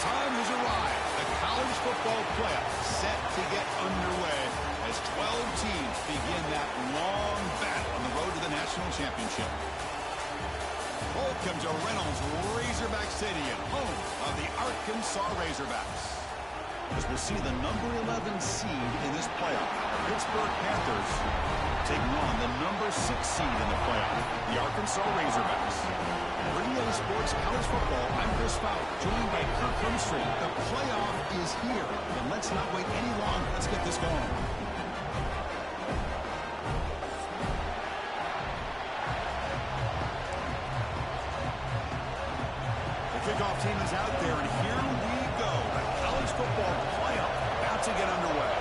time has arrived. The college football playoff set to get underway as 12 teams begin that long battle on the road to the national championship. Welcome to Reynolds Razorback Stadium, home of the Arkansas Razorbacks. As we'll see the number 11 seed in this playoff, Pittsburgh Panthers taking on the number 6 seed in the playoff, the Arkansas Razorbacks. Radio Sports College Football, I'm Chris Fowler, joined by Kirk Humstreet. The playoff is here, and let's not wait any longer. Let's get this going. The kickoff team is out there, and here we go. The college football playoff about to get underway.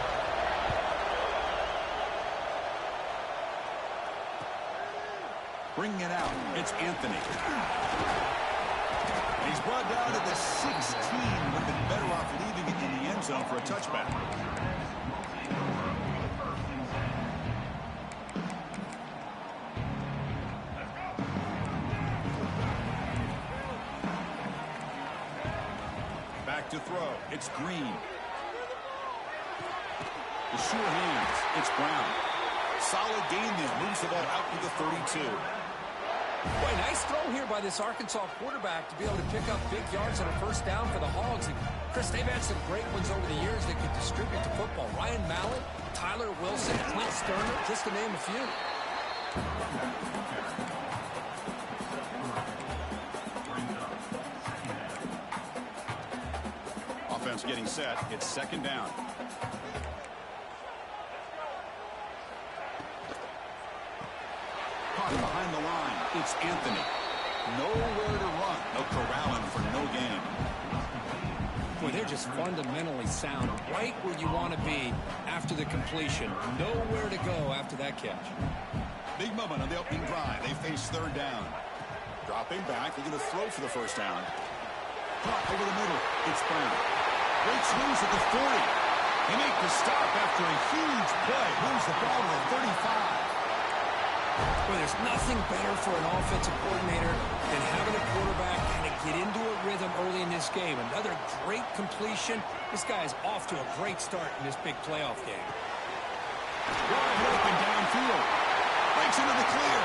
Bringing it out, it's Anthony. And he's brought down to the 16. Would have been better off leaving it in the end zone for a touchback. Back to throw, it's Green. The sure hands, it's Brown. Solid gain there, moves the ball out to the 32. Boy, nice throw here by this Arkansas quarterback to be able to pick up big yards on a first down for the Hogs. And Chris, they've had some great ones over the years that could distribute the football. Ryan Mallett, Tyler Wilson, Clint Sterner, just to name a few. Offense getting set. It's second down. Behind the line, it's Anthony. Nowhere to run. No corralling for no gain. Boy, they're just fundamentally sound. Right where you want to be after the completion. Nowhere to go after that catch. Big moment on the opening drive. They face third down. Dropping back. They're going to throw for the first down. Clock over the middle. It's Brown. Great swings at the 40. They make the stop after a huge play. Moves the ball to the 35. Boy, there's nothing better for an offensive coordinator than having a quarterback kind of get into a rhythm early in this game. Another great completion. This guy is off to a great start in this big playoff game. Wide open downfield. Breaks into the clear.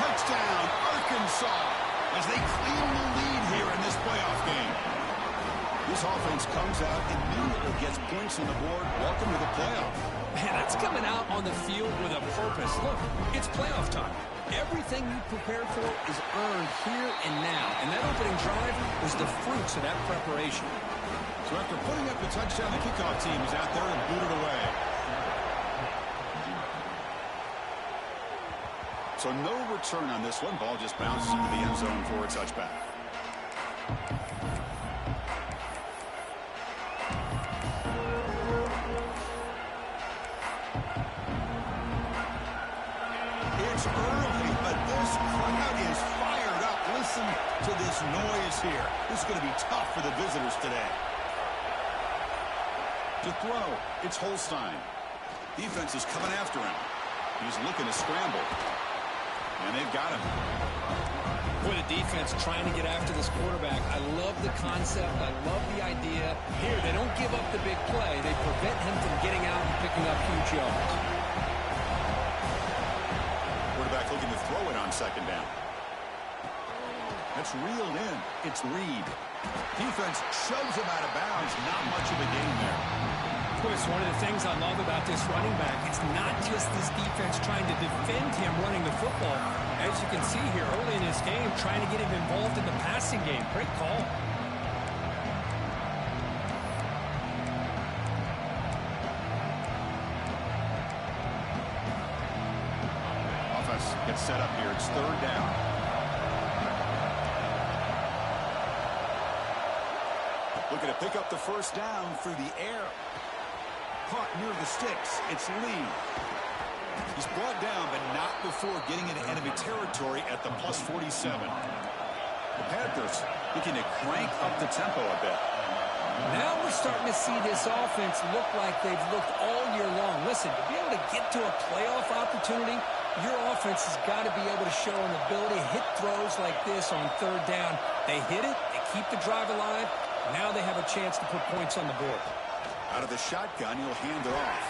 Touchdown, Arkansas, as they claim the lead here in this playoff game. This offense comes out and immediately gets points on the board. Welcome to the playoff. Man, that's coming out on the field with a purpose. Look, it's playoff time. Everything you prepared for is earned here and now. And that opening drive was the fruits of that preparation. So after putting up the touchdown, the kickoff team is out there and booted away. So no return on this one. Ball just bounces into the end zone for a touchback. It's early, but this crowd is fired up. Listen to this noise here. This is going to be tough for the visitors today. To throw, it's Holstein. Defense is coming after him. He's looking to scramble. And they've got him. Boy, the defense trying to get after this quarterback. I love the concept. I love the idea. Here, they don't give up the big play. They prevent him from getting out and picking up huge yards. Quarterback looking to throw it on second down. That's reeled in. It's Reed. Defense shoves him out of bounds. Not much of a gain there. Of course, one of the things I love about this running back, it's not just this defense trying to defend him running the football. As you can see here early in this game, trying to get him involved in the passing game. Great call. Offense gets set up here. It's third down. Looking to pick up the first down through the air. Caught near the sticks. It's Lee. He's brought down, but not before getting into enemy territory at the plus 47. The Panthers looking to crank up the tempo a bit. Now we're starting to see this offense look like they've looked all year long. Listen, to be able to get to a playoff opportunity, your offense has got to be able to show an ability to hit throws like this on third down. They hit it, they keep the drive alive. Now they have a chance to put points on the board. Out of the shotgun, he'll hand it off.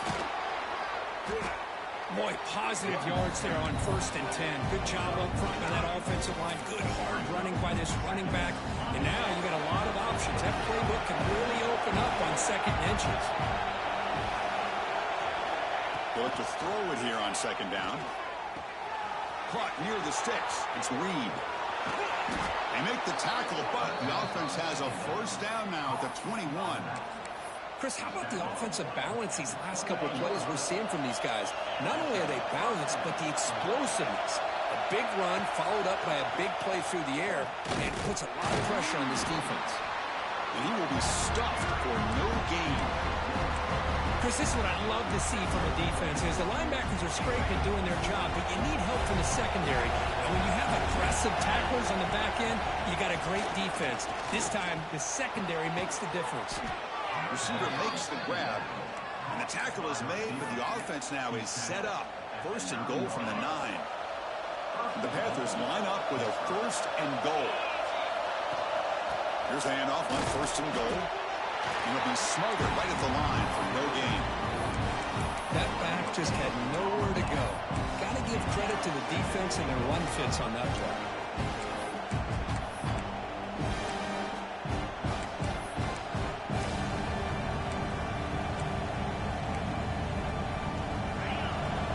Boy, positive yards there on 1st and 10. Good job up front by that offensive line. Good hard running by this running back. And now you got a lot of options. That playbook can really open up on 2nd and inches. They'll look to throw it here on 2nd down. Caught near the sticks. It's Reed. They make the tackle, but the offense has a 1st down now at the 21. Chris, how about the offensive balance these last couple of plays we're seeing from these guys? Not only are they balanced, but the explosiveness. A big run followed up by a big play through the air, and it puts a lot of pressure on this defense. And he will be stuffed for no gain. Chris, this is what I love to see from a defense is the linebackers are scraping, doing their job, but you need help from the secondary. And when you have aggressive tacklers on the back end, you got a great defense. This time, the secondary makes the difference. Receiver makes the grab, and the tackle is made, but the offense now is set up. 1st and goal from the 9. And the Panthers line up with a 1st and goal. Here's the handoff on 1st and goal. And he'll be smothered right at the line for no gain. That back just had nowhere to go. Got to give credit to the defense and their run fits on that play.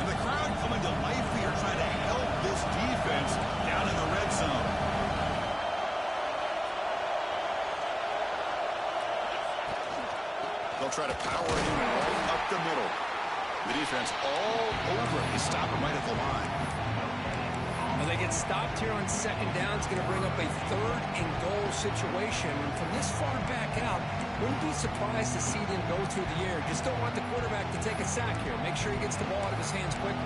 And the crowd coming to life here trying to help this defense down in the red zone. They'll try to power him right up the middle. The defense all over him. They stop him right at the line. Well, they get stopped here on 2nd down. It's going to bring up a 3rd and goal situation. And from this far back out, wouldn't be surprised to see them go through the air. Just don't want the quarterback to take a sack here. Make sure he gets the ball out of his hands quickly.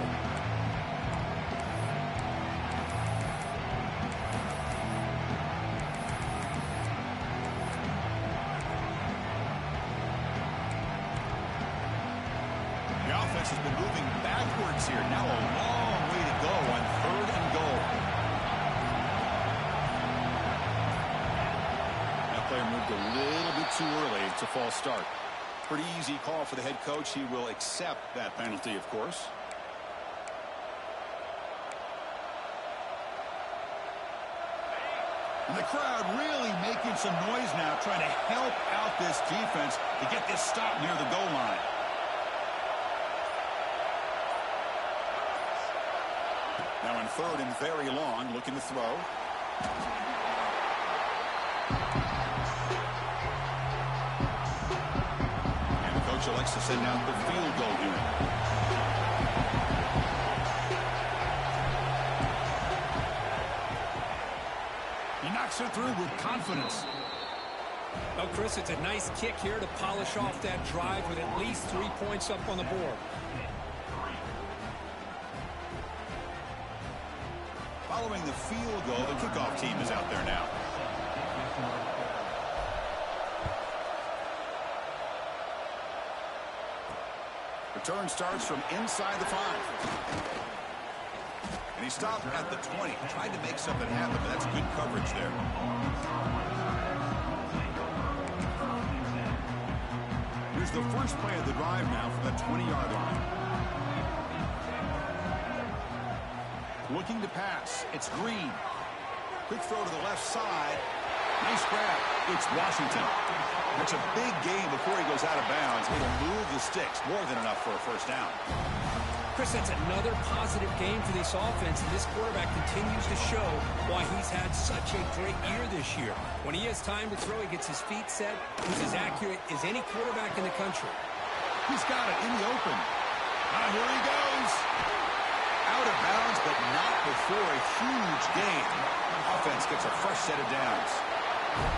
The offense has been moving backwards here. Now a long way to go on 3rd and goal. That player moved a little bit too early. It's a false start. Pretty easy call for the head coach. He will accept that penalty, of course. And the crowd really making some noise now, trying to help out this defense to get this stop near the goal line. Now in 3rd and very long, looking to throw. And the coach elects to send out the field goal unit. He knocks it through with confidence. Well, Chris, it's a nice kick here to polish off that drive with at least 3 points up on the board. Following the field goal, the kickoff team is out there now. Return starts from inside the 5. And he stopped at the 20. Tried to make something happen, but that's good coverage there. Here's the first play of the drive now from the 20-yard line. Looking to pass. It's Green. Quick throw to the left side. Nice grab. It's Washington. That's a big gain before he goes out of bounds. It'll move the sticks. More than enough for a 1st down. Chris, that's another positive game for this offense, and this quarterback continues to show why he's had such a great year this year. When he has time to throw, he gets his feet set. He's as accurate as any quarterback in the country. He's got it in the open. Here he goes. Out of bounds, but not before a huge gain. Offense gets a fresh set of downs.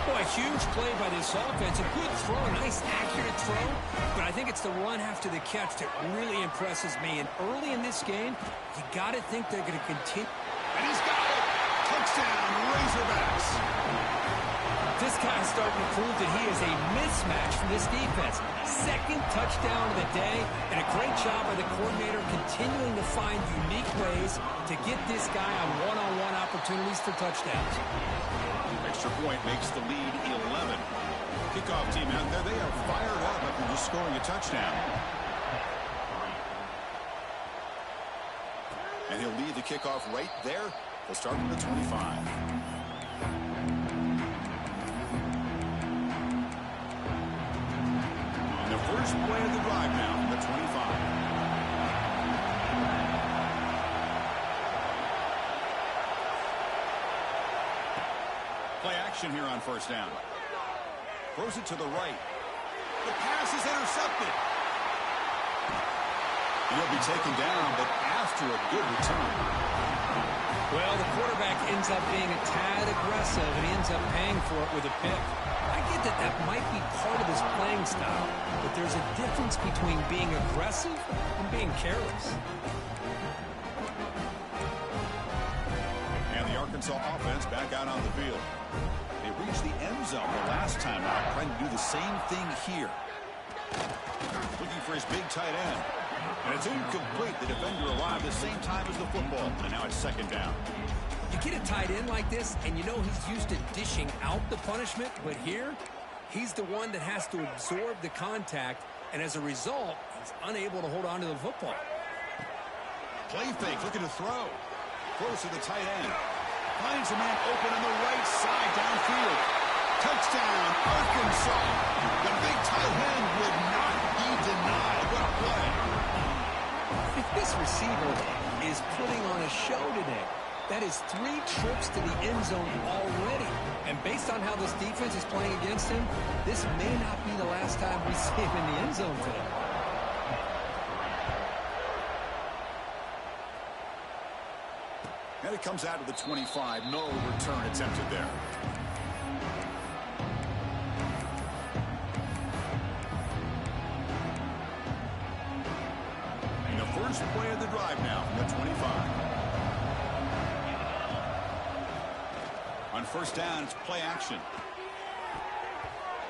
Boy, a huge play by this offense. A good throw, a nice accurate throw. But I think it's the run after the catch that really impresses me. And early in this game, you got to think they're going to continue. And he's got it. Touchdown, Razorbacks. This guy's starting to prove that he is a mismatch for this defense. 2nd touchdown of the day, and a great job by the coordinator continuing to find unique ways to get this guy on one-on-one opportunities for touchdowns. Extra point makes the lead 11. Kickoff team out there, they are fired up after just scoring a touchdown. And he'll lead the kickoff right there. They'll start from the 25. And the first play of the drive now from the 25. Play action here on first down. Throws it to the right. The pass is intercepted. And he'll be taken down, but after a good return. Well, the quarterback ends up being a tad aggressive, and he ends up paying for it with a pick. I get that that might be part of his playing style, but there's a difference between being aggressive and being careless. And the Arkansas offense back out on the field. They reached the end zone the last time out, trying to do the same thing here. Looking for his big tight end. And it's incomplete. The defender arrived the same time as the football. And now it's second down. You get a tight end like this, and you know he's used to dishing out the punishment, but here, he's the one that has to absorb the contact, and as a result, he's unable to hold on to the football. Play fake, looking to throw. Throws to the tight end. Finds a man open on the right side downfield. Touchdown, Arkansas. The big tight end would not be denied. What a play. This receiver is putting on a show today. That is 3 trips to the end zone already. And based on how this defense is playing against him, this may not be the last time we see him in the end zone today. And it comes out of the 25. No return attempted there. And the first play of the drive now from the 25. On first down, it's play action.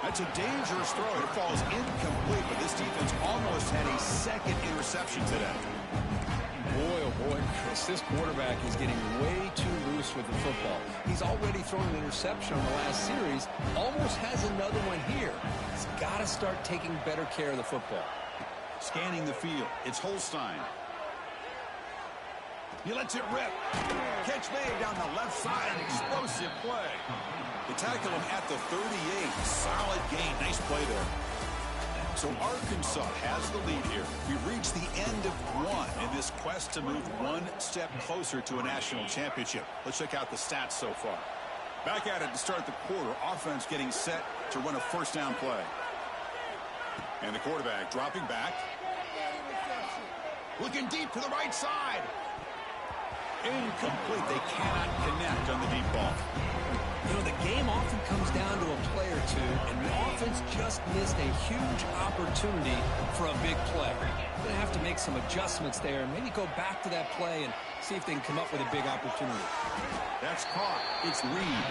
That's a dangerous throw. It falls incomplete, but this defense almost had a second interception today. Boy, oh boy, Chris, this quarterback is getting way too loose with the football. He's already thrown an interception on the last series, almost has another one here. He's got to start taking better care of the football. Scanning the field, it's Holstein. He lets it rip. Catch made down the left side, an explosive play. They tackle him at the 38. Solid gain, nice play there. So Arkansas has the lead here. We've reached the end of one in this quest to move one step closer to a national championship. Let's check out the stats so far. Back at it to start the quarter. Offense getting set to run a first down play. And the quarterback dropping back. Looking deep to the right side. Incomplete. They cannot connect on the deep ball. You know, the game often comes down to a play or two, and the offense just missed a huge opportunity for a big play. They're going to have to make some adjustments there, and maybe go back to that play and see if they can come up with a big opportunity. That's caught. It's Reed.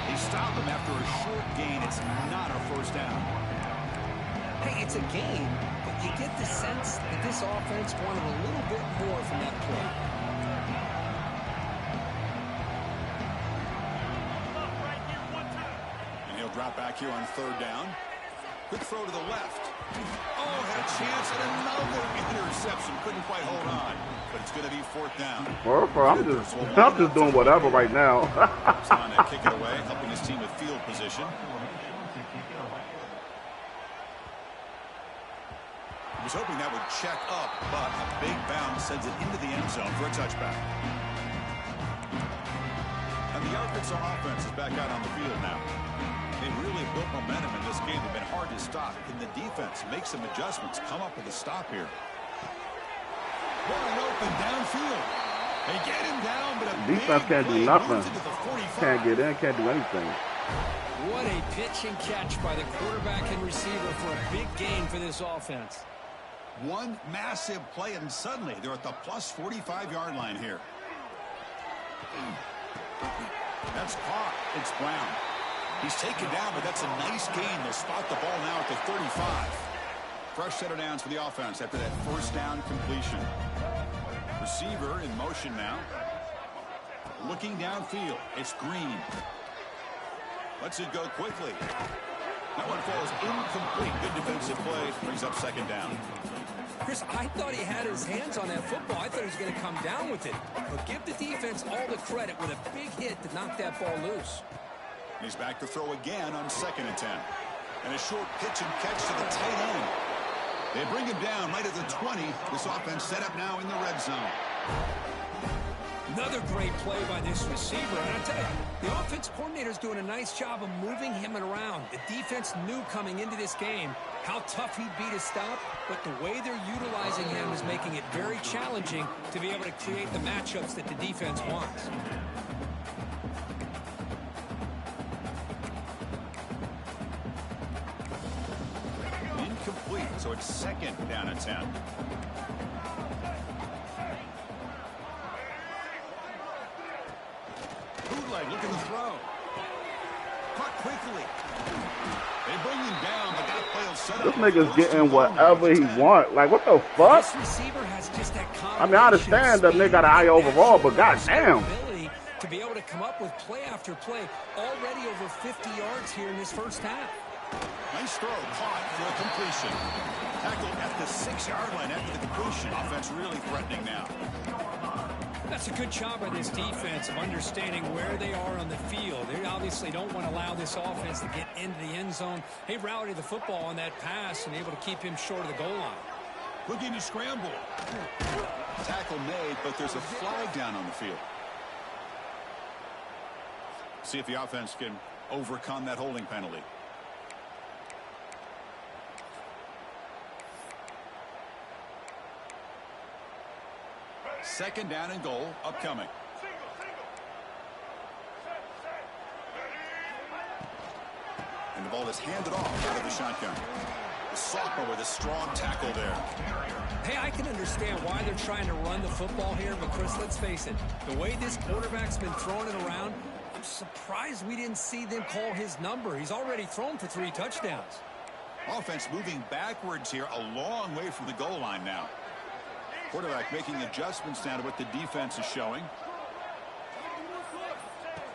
They stop him after a short gain. It's not a first down. Hey, it's a game, but you get the sense that this offense wanted a little bit more from that play. Drop back here on third down. Quick throw to the left. Oh, had a chance at another interception. Couldn't quite hold on. But it's going to be fourth down. I'm just doing whatever right now. He's on to kick it away, helping his team with field position. He was hoping that would check up, but a big bounce sends it into the end zone for a touchback. And the Arkansas offense is back out on the field now. They really built momentum in this game. They've been hard to stop. Can the defense make some adjustments, come up with a stop here? Wide open downfield. They get him down, but a defense can't do nothing. Can't get in, can't do anything. What a pitch and catch by the quarterback and receiver for a big gain for this offense. One massive play, and suddenly they're at the plus 45-yard line here. That's caught. It's Brown. He's taken down, but that's a nice gain. They'll spot the ball now at the 35. Fresh set of downs for the offense after that first down completion. Receiver in motion now. Looking downfield. It's Green. Lets it go quickly. That one falls incomplete. Good defensive play. Brings up second down. Chris, I thought he had his hands on that football. I thought he was going to come down with it. But give the defense all the credit with a big hit to knock that ball loose. He's back to throw again on 2nd and 10. And a short pitch and catch to the tight end. They bring him down right at the 20. This offense set up now in the red zone. Another great play by this receiver. And I tell you, the offense coordinator is doing a nice job of moving him around. The defense knew coming into this game how tough he'd be to stop, but the way they're utilizing him is making it very challenging to be able to create the matchups that the defense wants. Incomplete, so it's 2nd down and 10. Bootleg looking to throw. Caught quickly. They bring him down, but that play will set up. This nigga's getting whatever he want. Like, what the fuck? This receiver has just that I mean, I understand that nigga got an eye overall, but goddamn. To be able to come up with play after play, already over 50 yards here in this first half. Nice throw, caught for a completion. Tackled at the 6-yard line after the completion. Offense really threatening now. That's a good job by this defense of understanding where they are on the field. They obviously don't want to allow this offense to get into the end zone. They routed the football on that pass and able to keep him short of the goal line. Looking to scramble. Tackle made, but there's a flag down on the field. See if the offense can overcome that holding penalty. Second down and goal upcoming. And the ball is handed off out of the shotgun. The sophomore with a strong tackle there. Hey, I can understand why they're trying to run the football here, but Chris, let's face it, the way this quarterback's been throwing it around, I'm surprised we didn't see them call his number. He's already thrown for 3 touchdowns. Offense moving backwards here, a long way from the goal line now. Quarterback making adjustments now to what the defense is showing.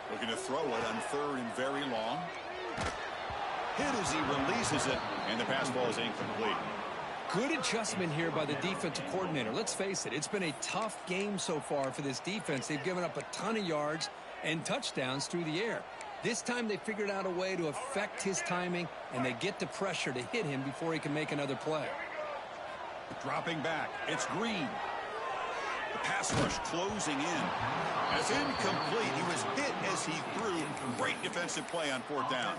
Looking to throw it on 3rd and very long. Hit as he releases it, and the pass ball is incomplete. Good adjustment here by the defensive coordinator. Let's face it, it's been a tough game so far for this defense. They've given up a ton of yards and touchdowns through the air. This time they figured out a way to affect his timing, and they get the pressure to hit him before he can make another play. Dropping back, it's Green. The pass rush closing in. It's incomplete. He was hit as he threw. Great defensive play on 4th down.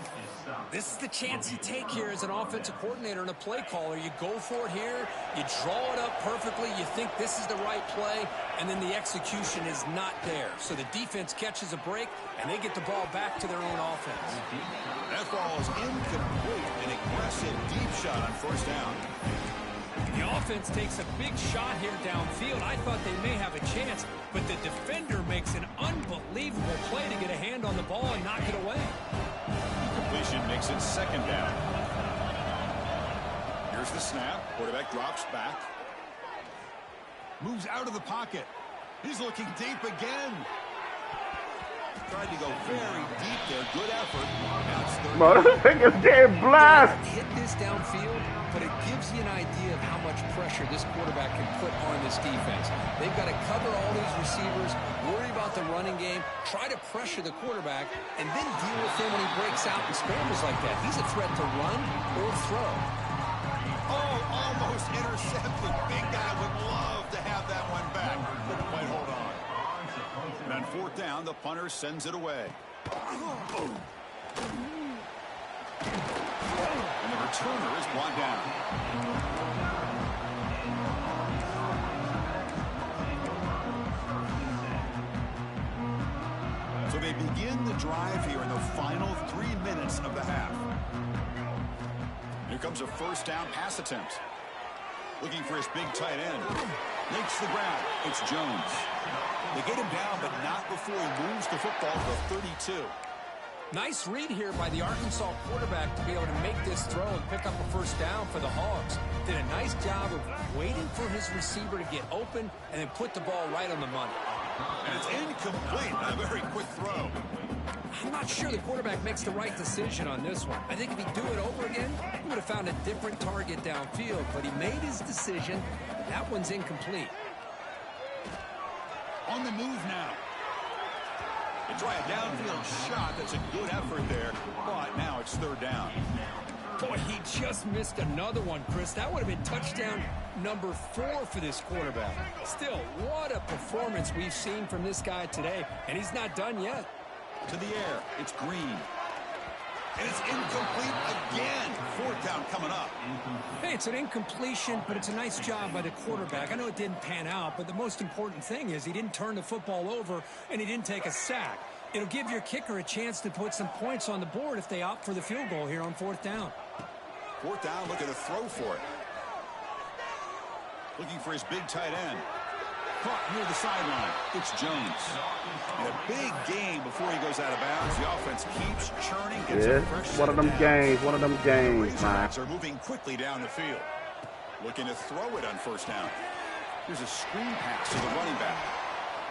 This is the chance you take here as an offensive coordinator and a play caller. You go for it here. You draw it up perfectly. You think this is the right play, and then the execution is not there. So the defense catches a break, and they get the ball back to their own offense. That ball is incomplete. An aggressive deep shot on 1st down. The offense takes a big shot here downfield. I thought they may have a chance, but the defender makes an unbelievable play to get a hand on the ball and knock it away. Completion makes it 2nd down. Here's the snap. Quarterback drops back. Moves out of the pocket. He's looking deep again. Tried to go very deep there. Good effort. Now it's 3rd. Bro, this thing is getting blast. Hit this downfield, but it gives you an idea of how much pressure this quarterback can put on this defense. They've got to cover all these receivers, worry about the running game, try to pressure the quarterback, and then deal with him when he breaks out and scrambles like that. He's a threat to run or throw. Oh, almost intercepted. Big guy would love to have that one back. Couldn't quite hold on. And on 4th down, the punter sends it away. And the returner is brought down. So they begin the drive here in the final 3 minutes of the half. Here comes a 1st down pass attempt. Looking for his big tight end. Makes the ground. It's Jones. They get him down, but not before he moves the football to the 32. Nice read here by the Arkansas quarterback to be able to make this throw and pick up a 1st down for the Hogs. Did a nice job of waiting for his receiver to get open and then put the ball right on the money. And it's incomplete. A very quick throw. I'm not sure the quarterback makes the right decision on this one. I think if he'd do it over again, he would have found a different target downfield, but he made his decision. That one's incomplete. On the move now. They try a downfield shot. That's a good effort there, but now it's third down. Boy, he just missed another one, Chris. That would have been touchdown number 4 for this quarterback. Still, what a performance we've seen from this guy today, and he's not done yet. To the air, it's Green. And it's incomplete again. Fourth down coming up. Hey, it's an incompletion, but it's a nice job by the quarterback. I know it didn't pan out, but the most important thing is he didn't turn the football over and he didn't take a sack. It'll give your kicker a chance to put some points on the board if they opt for the field goal here on fourth down. Fourth down, looking to throw for it. Looking for his big tight end. Caught near the sideline. It's Jones. In a big game before he goes out of bounds. The offense keeps churning. Yes, one of them games, man. The Razorbacks are moving quickly down the field. Looking to throw it on first down. Here's a screen pass to the running back.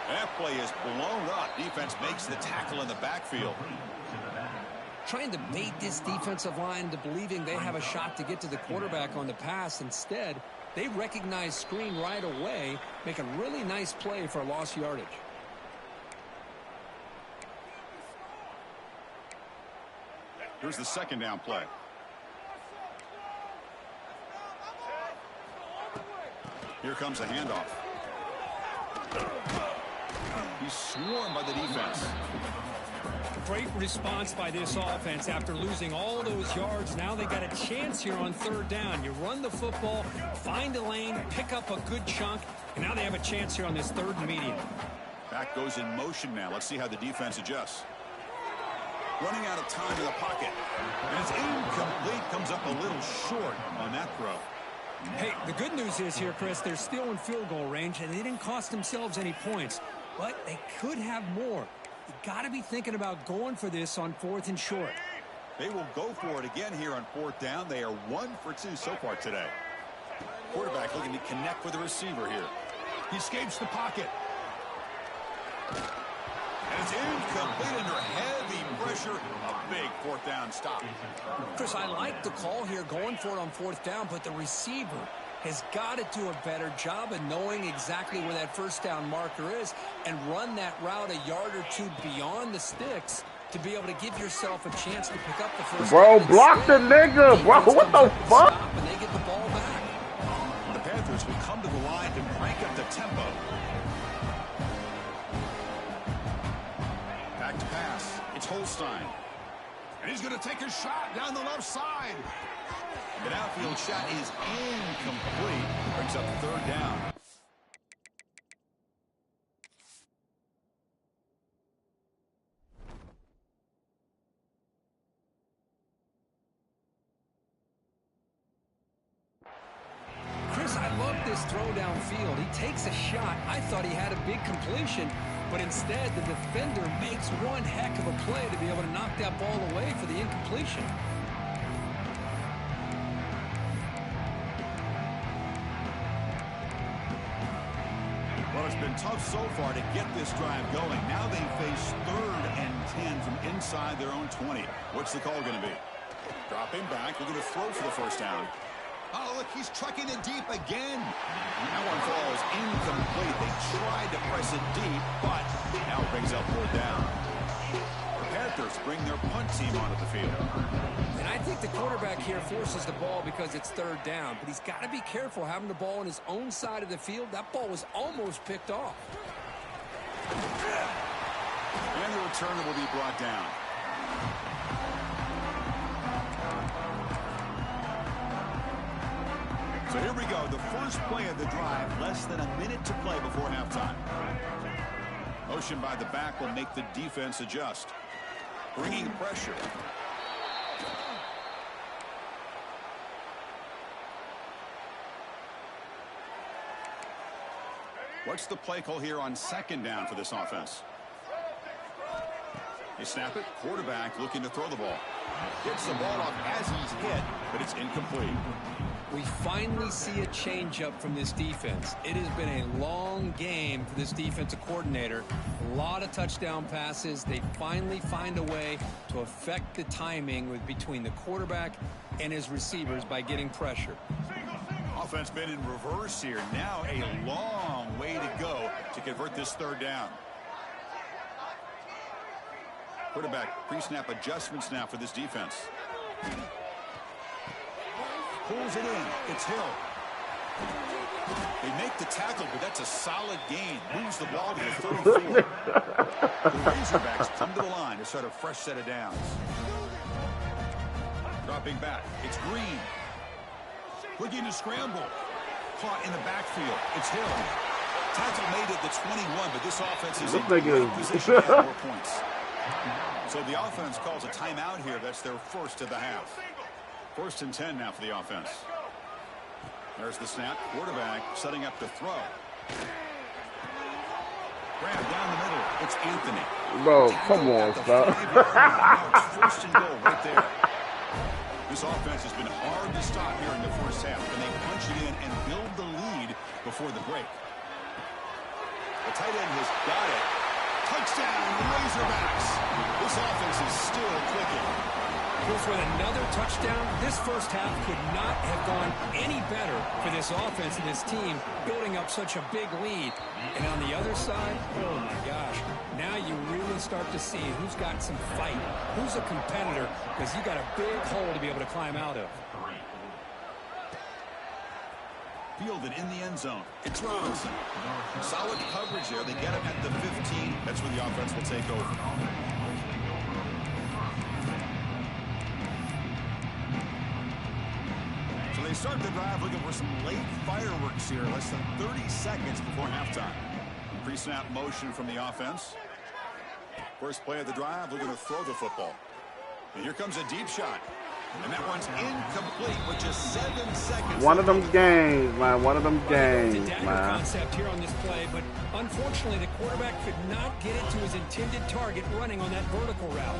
That play is blown up. Defense makes the tackle in the backfield. Trying to bait this defensive line into believing they have a shot to get to the quarterback on the pass. Instead, they recognize screen right away, make a really nice play for lost yardage. Here's the second down play. Here comes a handoff. He's swarmed by the defense. Great response by this offense after losing all those yards. Now they got a chance here on third down. You run the football, find a lane, pick up a good chunk, and now they have a chance here on this third and medium. Back goes in motion now. Let's see how the defense adjusts. Running out of time in the pocket. And it's incomplete. Comes up a little short on that throw. Hey, the good news is here, Chris, they're still in field goal range, and they didn't cost themselves any points. But they could have more. You got to be thinking about going for this on fourth and short. They will go for it again here on fourth down. They are 1 for 2 so far today. Quarterback looking to connect with the receiver here. He escapes the pocket. And it's incomplete under heavy pressure. A big fourth down stop. Chris, I like the call here going for it on fourth down, but the receiver has got to do a better job of knowing exactly where that first down marker is and run that route a yard or two beyond the sticks to be able to give yourself a chance to pick up the first Bro, down. block the nigga, bro. What the fuck? And they get the ball back. The Panthers will come to the line to crank up the tempo. Back to pass. It's Holstein. And he's going to take a shot down the left side. The outfield shot is incomplete. Brings up third down. Chris, I love this throw downfield. He takes a shot. I thought he had a big completion, but instead the defender makes one heck of a play to be able to knock that ball away for the incompletion. Well, it's been tough so far to get this drive going. Now they face 3rd and 10 from inside their own 20. What's the call going to be? Dropping back. We're going to throw for the first down. Oh, look, he's trucking it deep again. That one falls incomplete. They tried to press it deep, but now it brings up fourth down. The Panthers bring their punt team onto the field. And I think the quarterback here forces the ball because it's third down, but he's got to be careful having the ball on his own side of the field. That ball was almost picked off. And the returner will be brought down. So here we go, the first play of the drive, less than a minute to play before halftime. Motion by the back will make the defense adjust. Bringing pressure. What's the play call here on second down for this offense? They snap it. Quarterback looking to throw the ball. Gets the ball off as he's hit. but it's incomplete. We finally see a changeup from this defense. It has been a long game for this defensive coordinator. A lot of touchdown passes. They finally find a way to affect the timing between the quarterback and his receivers by getting pressure. Offense been in reverse here. Now a long way to go to convert this third down. Quarterback pre-snap adjustments now for this defense. Pulls it in. It's Hill. They make the tackle, but that's a solid gain. Moves the ball to the 34. The Razorbacks come to the line to start a fresh set of downs. Dropping back. It's Green. Looking to scramble. Caught in the backfield. It's Hill. Tackle made at the 21, but this offense is in great position to add more points. So the offense calls a timeout here. That's their first of the half. 1st and 10 now for the offense. There's the snap. Quarterback setting up to throw. Grab down the middle. It's Anthony. Bro, come on, stop. Now it's 1st and goal right there. This offense has been hard to stop here in the first half, and they punch it in and build the lead before the break. The tight end has got it. Touchdown, Razorbacks. This offense is still clicking. With another touchdown, this first half could not have gone any better for this offense and this team, building up such a big lead. And on the other side, oh my gosh, now you really start to see who's got some fight, who's a competitor, because you got a big hole to be able to climb out of. Fielded in the end zone. It's Robinson. Solid coverage there. They get him at the 15. That's where the offense will take over. So they start the drive looking for some late fireworks here. Less than 30 seconds before halftime. Pre-snap motion from the offense. First play of the drive, looking to throw the football. And here comes a deep shot. And that one's incomplete with just 7 seconds. One of them games, man. One of them games, the dagger man. concept here on this play, but unfortunately the quarterback could not get it to his intended target running on that vertical route.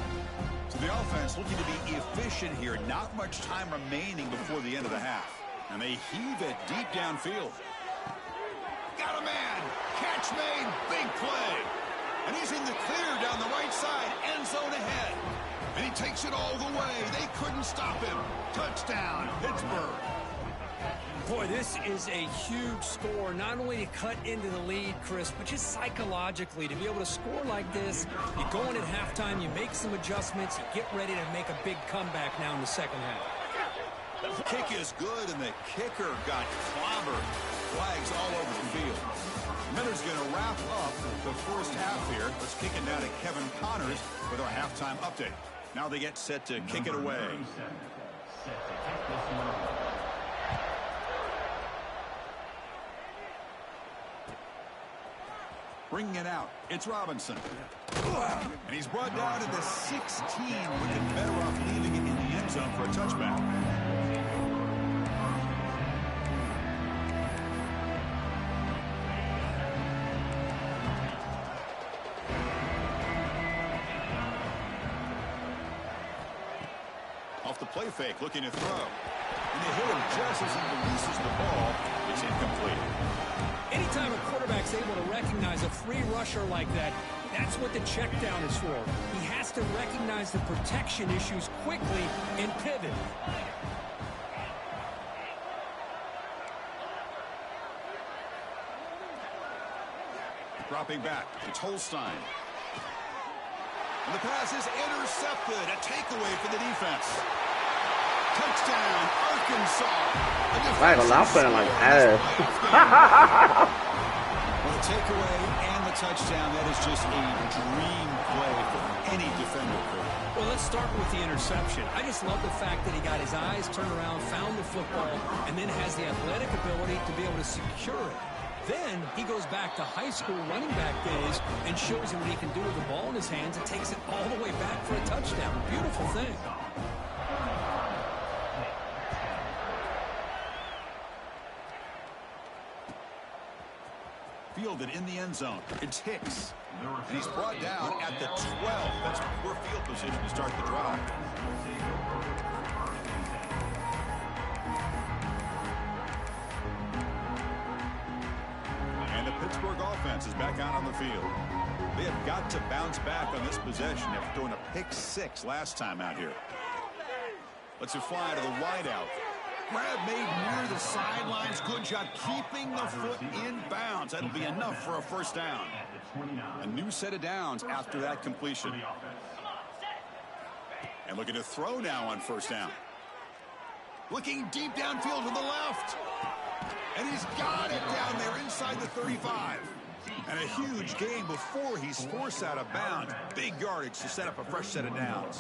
So the offense looking to be efficient here. Not much time remaining before the end of the half. And they heave it deep downfield. Got a man. Catch made. Big play. And he's in the clear down the right side. End zone ahead. And he takes it all the way. They couldn't stop him. Touchdown, Pittsburgh. Boy, this is a huge score, not only to cut into the lead, Chris, but just psychologically to be able to score like this. You go in at halftime, you make some adjustments, you get ready to make a big comeback now in the second half. The kick is good, and the kicker got clobbered. Flags all over the field. Miller's going to wrap up the first half here. Let's kick it now to Kevin Connors with our halftime update. Now they get set to kick it away. Bringing it out, it's Robinson. And he's brought down to the 16, looking better off leaving it in the end zone for a touchback. Off the play fake, looking to throw. And they hit him just as he releases the ball. It's incomplete. Anytime a quarterback's able to recognize a free rusher like that, that's what the check down is for. He has to recognize the protection issues quickly and pivot. Dropping back, it's Holstein. And the pass is intercepted. A takeaway for the defense. Touchdown, Arkansas. Right, well, I'm playing like ass. Well, the takeaway and the touchdown, that is just a dream play for any defender. Well, let's start with the interception. I just love the fact that he got his eyes turned around, found the football, and then has the athletic ability to be able to secure it. Then he goes back to high school running back days and shows him what he can do with the ball in his hands and takes it all the way back for a touchdown. Beautiful thing. Fielded in the end zone. It's Hicks. And he's brought down at the 12. That's poor field position to start the drive. Pittsburgh offense is back out on the field. They have got to bounce back on this possession after throwing a pick-6 last time out here. Lets it fly to the wideout. Grab made near the sidelines. Good job keeping the foot in bounds. That'll be enough for a first down. A new set of downs after that completion. And looking to throw now on first down. Looking deep downfield to the left. And he's got it down there inside the 35. And a huge gain before he's forced out of bounds. Big yardage to set up a fresh set of downs.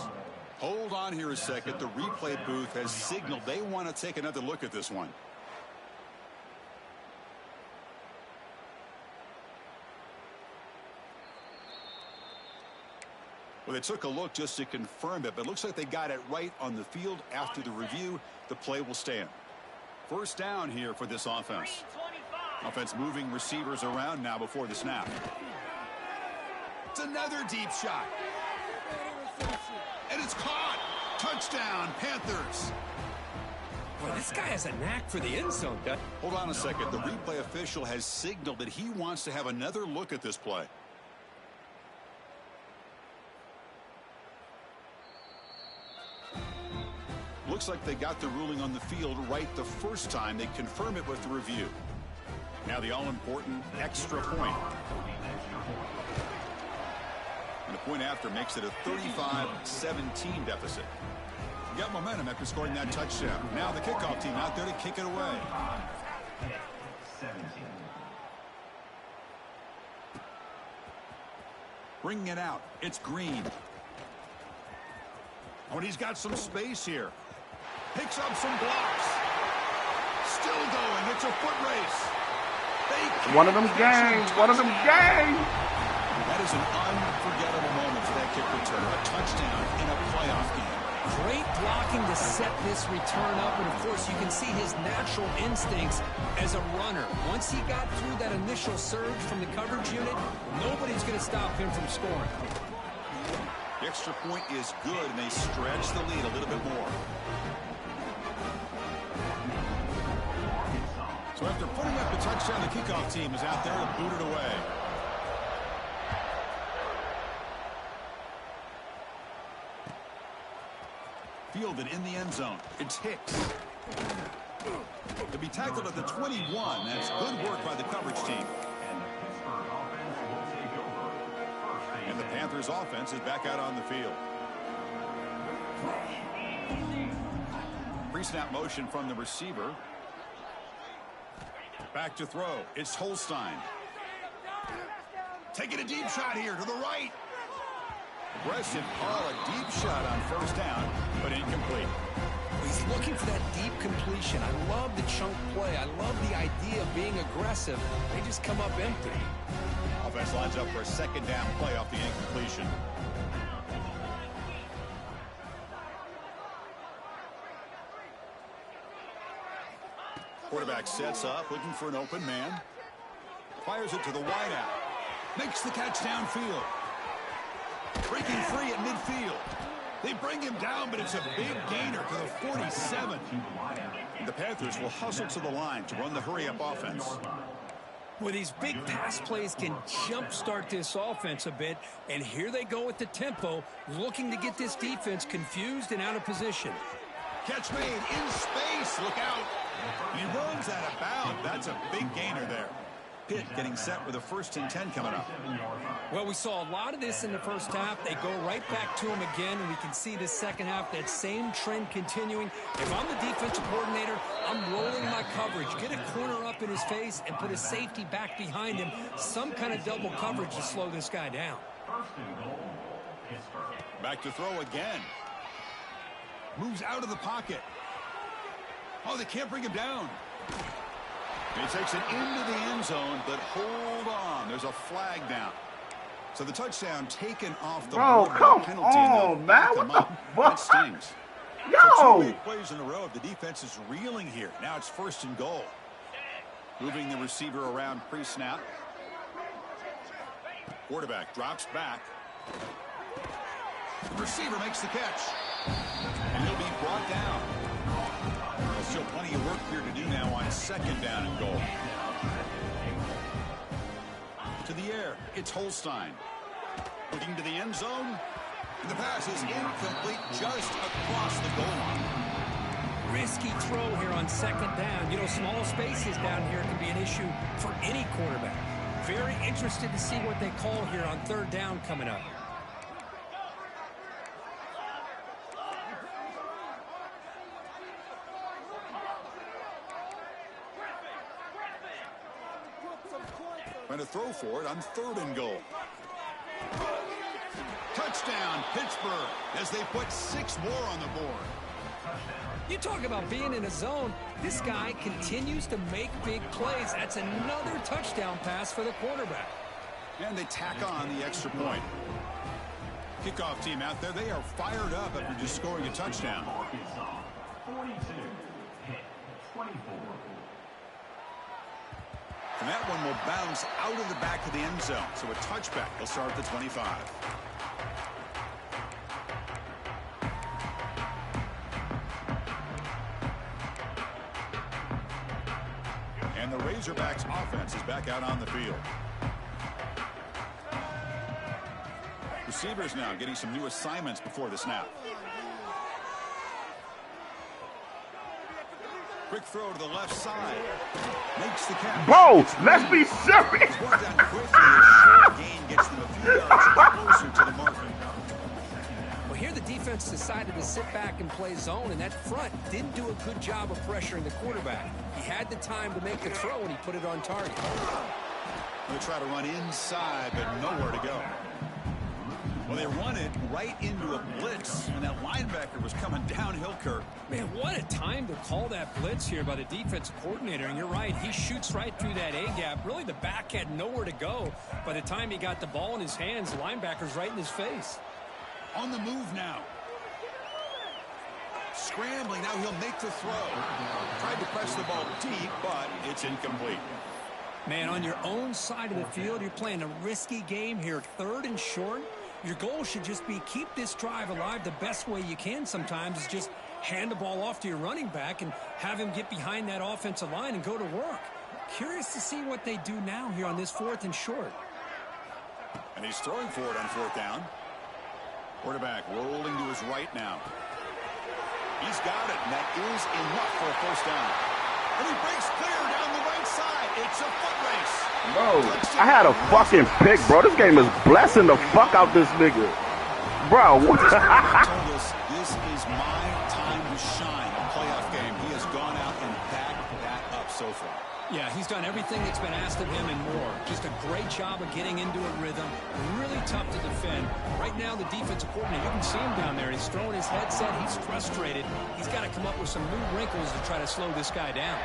Hold on here a second. The replay booth has signaled they want to take another look at this one. Well, they took a look just to confirm it, but it looks like they got it right on the field. After the review, the play will stand. First down here for this offense. Offense moving receivers around now before the snap. It's another deep shot. And it's caught. Touchdown, Panthers. Boy, this guy has a knack for the end zone. Hold on a second. The replay official has signaled that he wants to have another look at this play. Looks like they got the ruling on the field right the first time. They confirm it with the review. Now the all-important extra point. And the point after makes it a 35-17 deficit. Got momentum after scoring that touchdown. Now the kickoff team out there to kick it away. Bringing it out. It's Green. Oh, and he's got some space here. Picks up some blocks. Still going. It's a foot race. One of them games. One of them games. That is an unforgettable moment for that kick return. A touchdown in a playoff game. Great blocking to set this return up, and of course you can see his natural instincts as a runner. Once he got through that initial surge from the coverage unit, nobody's going to stop him from scoring. The extra point is good, and they stretch the lead a little bit more. So after putting up the touchdown, the kickoff team is out there to boot it away. Fielded in the end zone. It's Hicks. To be tackled at the 21. That's good work by the coverage team. And the Panthers offense is back out on the field. Pre-snap motion from the receiver. Back to throw. It's Holstein. Taking a deep shot here to the right. Aggressive call, a deep shot on first down, but incomplete. He's looking for that deep completion. I love the chunk play. I love the idea of being aggressive. They just come up empty. Offense lines up for a second down play off the incompletion. Quarterback sets up, looking for an open man. Fires it to the wideout. Makes the catch downfield. Breaking free at midfield. They bring him down, but it's a big gainer to the 47. And the Panthers will hustle to the line to run the hurry-up offense. Well, these big pass plays can jumpstart this offense a bit, and here they go with the tempo, looking to get this defense confused and out of position. Catch made in space. Look out. He runs out of bounds. That's a big gainer there. Pitt getting set with a 1st and 10 coming up. Well, we saw a lot of this in the first half. They go right back to him again, and we can see this second half, that same trend continuing. If I'm the defensive coordinator, I'm rolling my coverage. Get a corner up in his face and put a safety back behind him. Some kind of double coverage to slow this guy down. Back to throw again. Moves out of the pocket. Oh, they can't bring him down. He takes it into the end zone, but hold on. There's a flag down. So the touchdown taken off the board. Come penalty, on, man. What the fuck? That stings. Yo! So 2 big plays in a row. The defense is reeling here. Now it's 1st and goal. Moving the receiver around pre-snap. Quarterback drops back. The receiver makes the catch. And he'll be brought down. There's still plenty of work here to do now on 2nd down and goal. to the air. It's Holstein. Looking to the end zone. And the pass is incomplete just across the goal line. Risky throw here on second down. You know, small spaces down here can be an issue for any quarterback. Very interested to see what they call here on third down coming up. Going to throw for it on 3rd and goal. Touchdown, Pittsburgh, as they put 6 more on the board. You talk about being in a zone. This guy continues to make big plays. That's another touchdown pass for the quarterback. And they tack on the extra point. Kickoff team out there, they are fired up after just scoring a touchdown. 42, 24. And that one will bounce out of the back of the end zone. So a touchback. They'll start at the 25. And the Razorbacks offense is back out on the field. Receivers now getting some new assignments before the snap. Quick throw to the left side. Makes the catch. Bro, let's be serious. Worked out quickly. A short gain gets them a few yards closer to the marker. Well, here the defense decided to sit back and play zone, and that front didn't do a good job of pressuring the quarterback. He had the time to make the throw, and he put it on target. They'll try to run inside, but nowhere to go. Well, they run it right into a blitz, and that linebacker was coming downhill, Kirk. Man, what a time to call that blitz here by the defensive coordinator. And you're right, he shoots right through that A-gap. Really, the back had nowhere to go. By the time he got the ball in his hands, the linebacker's right in his face. On the move now. Scrambling, now he'll make the throw. Tried to press the ball deep, but it's incomplete. Man, on your own side of the field, you're playing a risky game here. 3rd and short. Your goal should just be keep this drive alive the best way you can sometimes is just hand the ball off to your running back and have him get behind that offensive line and go to work. Curious to see what they do now here on this 4th and short. And he's throwing for it on 4th down. Quarterback rolling to his right now. He's got it, and that is enough for a 1st down. And he breaks clear down the right side. It's a foot race. Bro, I had a fucking pick, bro. This game is blessing the fuck out this nigga. Bro, what? Told us this is my time to shine. A playoff game. He has gone out and backed that up so far. Yeah, he's done everything that's been asked of him and more. Just a great job of getting into a rhythm. Really tough to defend. Right now, the defensive coordinator, you can see him down there. He's throwing his headset. He's frustrated. He's got to come up with some new wrinkles to try to slow this guy down.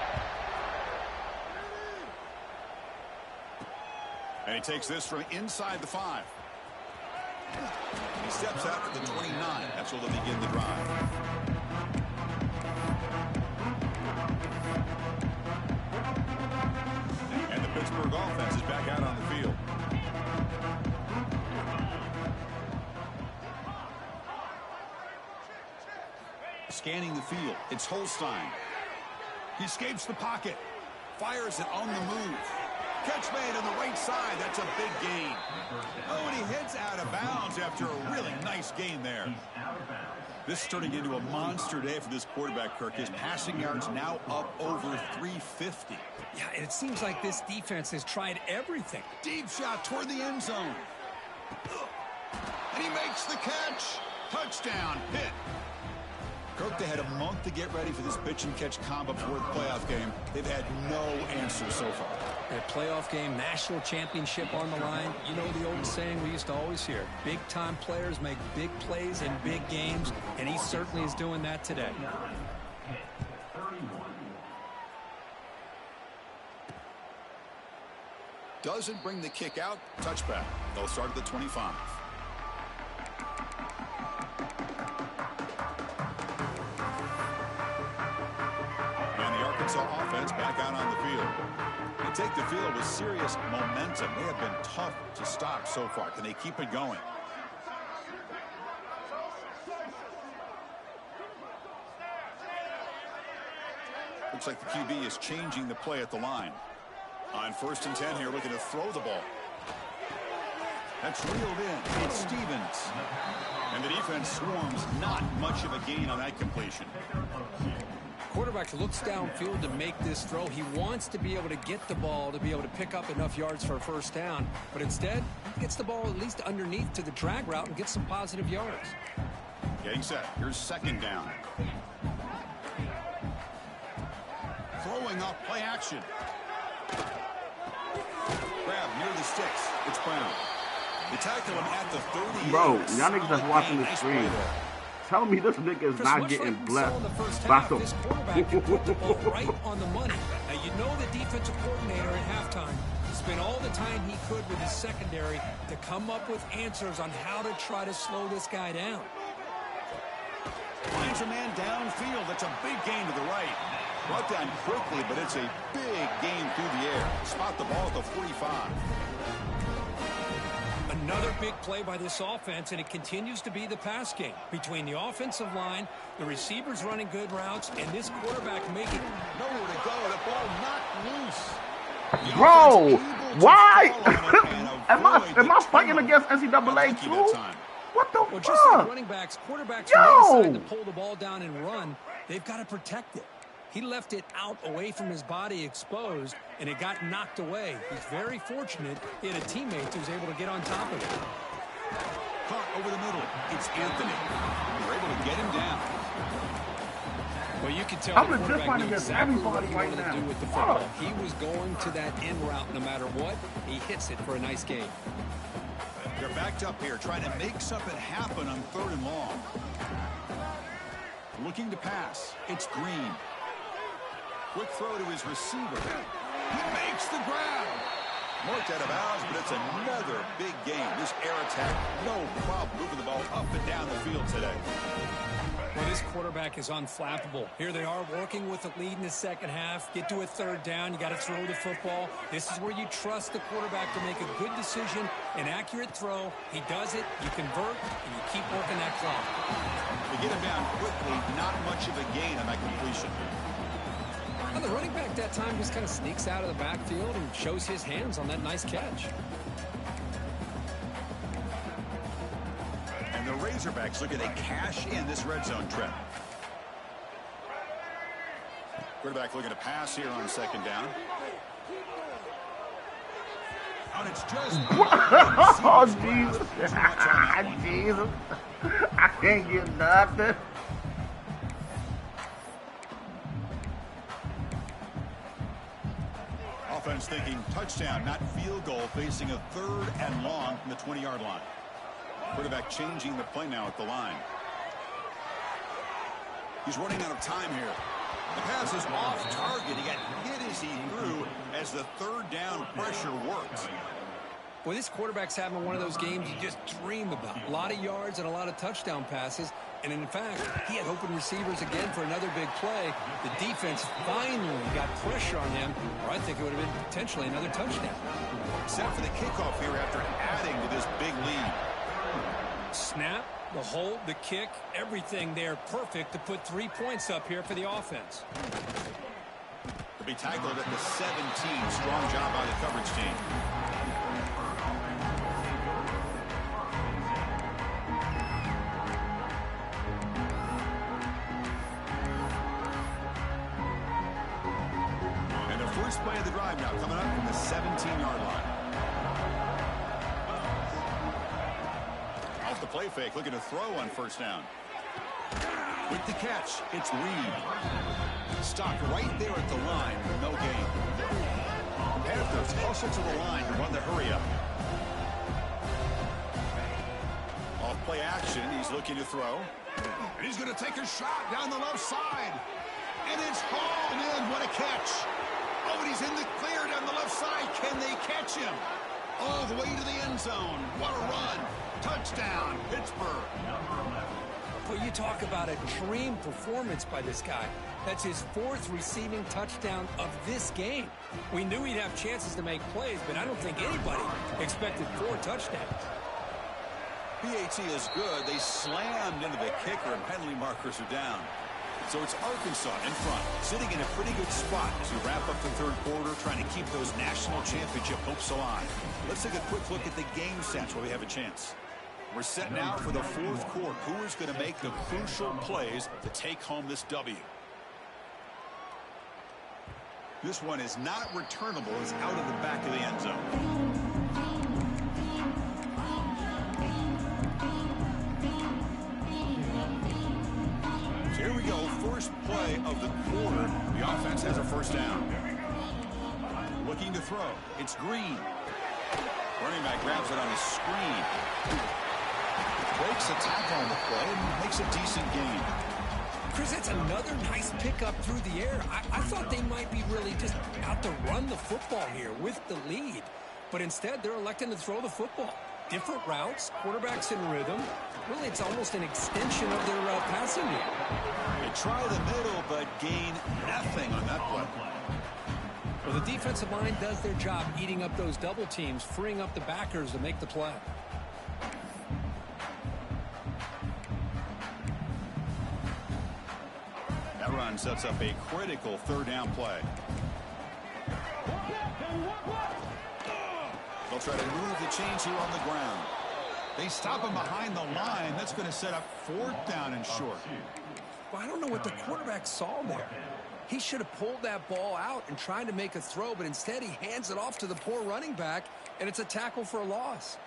And he takes this from inside the 5. He steps out at the 29. That's where they'll begin the drive. And the Pittsburgh offense is back out on the field. Scanning the field. It's Holstein. He escapes the pocket. Fires it on the move. Catch made on the right side. That's a big gain. Oh, and he heads out of bounds after a really nice gain there. This is turning into a monster day for this quarterback, Kirk. His passing yards now up over 350. Yeah, and it seems like this defense has tried everything. Deep shot toward the end zone. And he makes the catch. Touchdown, Pitt. Kirk, they had a month to get ready for this pitch-and-catch combo before the playoff game. They've had no answer so far. A playoff game, national championship on the line. You know the old saying we used to always hear. Big-time players make big plays in big games, and he certainly is doing that today. Doesn't bring the kick out. Touchback. They'll start at the 25. Arkansas offense back out on the field. They take the field with serious momentum. They have been tough to stop so far. Can they keep it going? Looks like the QB is changing the play at the line. On 1st and 10 here, looking to throw the ball. That's reeled in. It's Stevens. And the defense swarms. Not much of a gain on that completion. Quarterback looks downfield to make this throw. He wants to be able to get the ball to be able to pick up enough yards for a first down. But instead, he gets the ball at least underneath to the drag route and gets some positive yards. Getting set. Here's second down. Throwing off play action. Grab near the sticks. It's Brown. They tackle him at the 30. Bro, y'all niggas that's watching the screen. Tell me this nigga is not getting blessed by some. This quarterback can put the ball right on the money. Now, you know the defensive coordinator at halftime spent all the time he could with his secondary to come up with answers on how to try to slow this guy down. Finds a man downfield. That's a big gain to the right. Brought down quickly, but it's a big gain through the air. Spot the ball at the 45. Another big play by this offense, and it continues to be the pass game between the offensive line, the receivers running good routes, and this quarterback making nowhere to go. The ball knocked loose. Bro, why? am I fighting against NCAA too? What the fuck? Just like running backs, quarterbacks when they decide to pull the ball down and run, they've got to protect it. He left it out away from his body exposed, and it got knocked away. He's very fortunate he had a teammate who was able to get on top of it. Caught over the middle. It's Anthony. They're able to get him down. Well, you can tell I'm the just quarterback knew exactly what he right wanted now. to do with the football. He was going to that in route no matter what. He hits it for a nice gain. They're backed up here, trying to make something happen on 3rd and long. Looking to pass. It's Green. Quick throw to his receiver. He makes the grab. Marked out of bounds, but it's another big game. This air attack, no problem moving the ball up and down the field today. Well, this quarterback is unflappable. Here they are working with the lead in the second half. Get to a 3rd down. You got to throw the football. This is where you trust the quarterback to make a good decision, an accurate throw. He does it, you convert, and you keep working that clock. They get him down quickly. Not much of a gain on that completion. Well, the running back that time just kind of sneaks out of the backfield and shows his hands on that nice catch. And the Razorbacks looking to cash in this red zone trip. Quarterback looking to pass here on 2nd down. And it's just... Oh, Jesus. Jesus. I can't get nothing. Offense thinking touchdown, not field goal, facing a 3rd and long from the 20-yard line. Quarterback changing the play now at the line. He's running out of time here. The pass is off target. He got hit as he threw as the 3rd down pressure worked. Boy, this quarterback's having one of those games you just dream about. A lot of yards and a lot of touchdown passes. And in fact, he had open receivers again for another big play. The defense finally got pressure on him, or I think it would have been potentially another touchdown. Set for the kickoff here after adding to this big lead. Snap, the hold, the kick, everything there perfect to put 3 points up here for the offense. To be tackled at the 17. Strong job by the coverage team. And the first play of the drive now coming up from the 17-yard line. Off the play fake, looking to throw on 1st down. With the catch, it's Reed. Stopped right there at the line, no gain. Panthers hustle to the line to run the hurry up. Off play action, he's looking to throw. And he's going to take a shot down the left side. And it's hauled in. What a catch. Oh, and he's in the clear down the left side. Can they catch him? All the way to the end zone. What a run. Touchdown, Pittsburgh. Well, you talk about a dream performance by this guy. That's his 4th receiving touchdown of this game. We knew he'd have chances to make plays, but I don't think anybody expected 4 touchdowns. PAT is good. They slammed into the kicker, and penalty markers are down. So it's Arkansas in front, sitting in a pretty good spot as we wrap up the third quarter, trying to keep those national championship hopes alive. Let's take a quick look at the game stats while we have a chance. We're set now for the fourth quarter. Who is going to make the crucial plays to take home this W? This one is not returnable. It's out of the back of the end zone. Here we go, first play of the quarter. The offense has a first down. Looking to throw. It's Green. Running back grabs it on his screen. Breaks a tackle on the play and makes a decent gain. Chris, that's another nice pickup through the air. I thought they might be really just out to run the football here with the lead. But instead, they're electing to throw the football. Different routes, quarterbacks in rhythm. Really, it's almost an extension of their passing game. They try the middle, but gain nothing on that play. Well, the defensive line does their job eating up those double teams, freeing up the backers to make the play. That run sets up a critical third down play. They'll try to move the chains here on the ground. They stop him behind the line. That's going to set up fourth down and short. Well, I don't know what the quarterback saw there. He should have pulled that ball out and tried to make a throw, but instead he hands it off to the poor running back, and it's a tackle for a loss.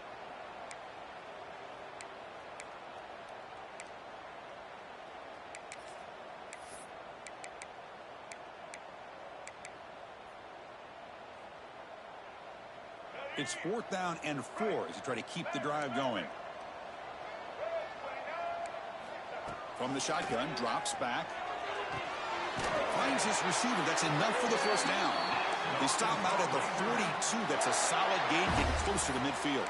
It's fourth down and 4 as you try to keep the drive going. From the shotgun, drops back. Finds his receiver. That's enough for the first down. They stop him out at the 42. That's a solid gain, getting closer to midfield.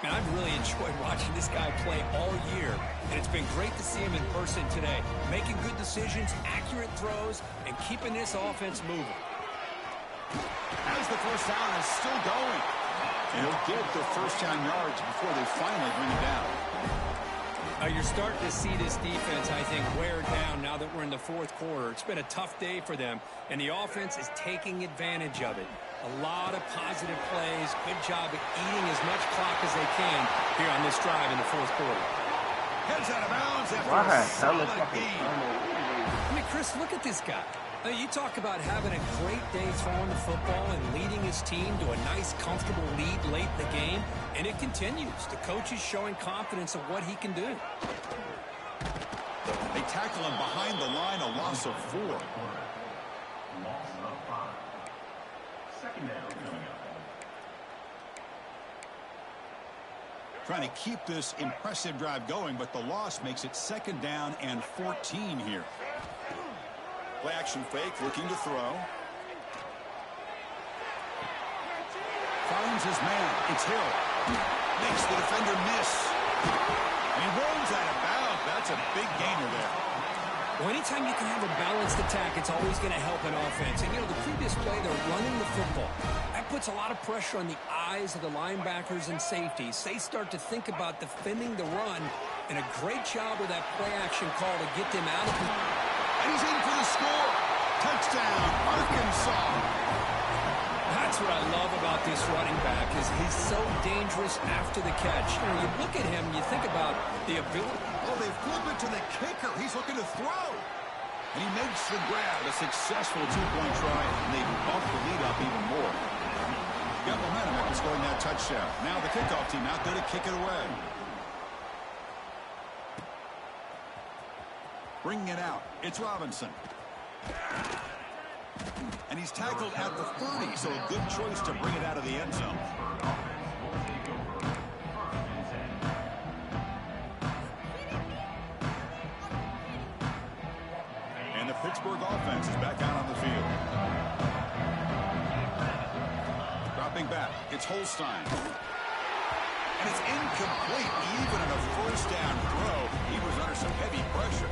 Man, I've really enjoyed watching this guy play all year, and it's been great to see him in person today. Making good decisions, accurate throws, and keeping this offense moving. As the first down is still going. And he'll get the first down yards before they finally bring it down. You're starting to see this defense, I think, wear down now that we're in the fourth quarter. It's been a tough day for them, and the offense is taking advantage of it. A lot of positive plays. Good job at eating as much clock as they can here on this drive in the fourth quarter. Heads out of bounds after a solid gain. I mean, Chris, look at this guy. You talk about having a great day throwing the football and leading his team to a nice, comfortable lead late in the game, and it continues. The coach is showing confidence of what he can do. They tackle him behind the line, a loss of 4. Loss of 5. Second down coming up. Trying to keep this impressive drive going, but the loss makes it second down and 14 here. Play action fake, looking to throw. Finds his man. It's Hill. Makes the defender miss. He rolls out of bounds. That's a big gainer there. Well, anytime you can have a balanced attack, it's always going to help an offense. And, you know, the previous play, they're running the football. That puts a lot of pressure on the eyes of the linebackers and safeties. They start to think about defending the run, and a great job with that play action call to get them out of the... And he's in for the score. Touchdown, Arkansas. That's what I love about this running back is he's so dangerous after the catch. You know, you look at him, you think about the ability. Oh, they flip it to the kicker. He's looking to throw. And he makes the grab. A successful two-point try, and they bump the lead up even more. Got momentum after scoring that touchdown. Now the kickoff team out there to kick it away. Bringing it out. It's Robinson. And he's tackled at the 30, so a good choice to bring it out of the end zone. And the Pittsburgh offense is back out on the field. Dropping back. It's Holstein. And it's incomplete. Even in a first down throw, he was under some heavy pressure.